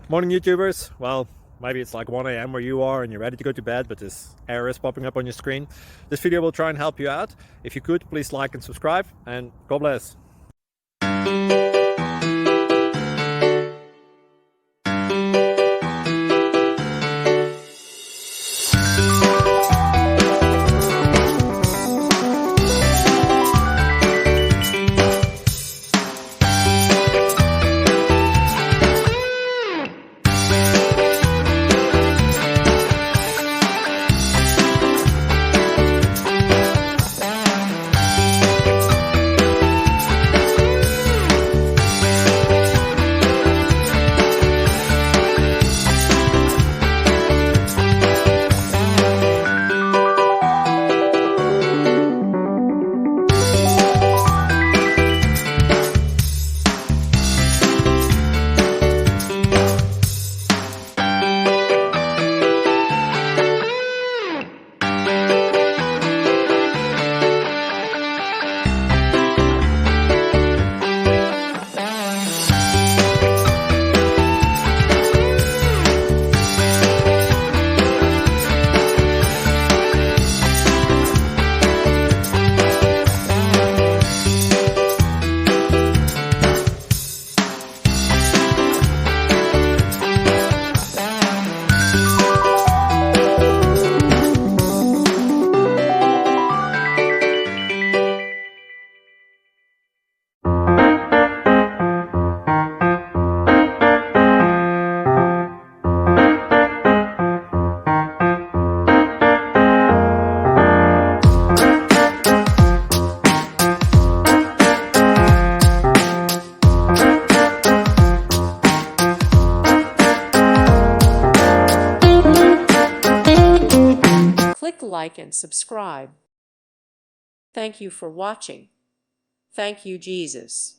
Morning YouTubers. Well, maybe it's like 1 a.m. where you are and you're ready to go to bed, but this error is popping up on your screen. This video will try and help you out. If you could, please like and subscribe, and God bless. Click like and subscribe. Thank you for watching. Thank you, Jesus.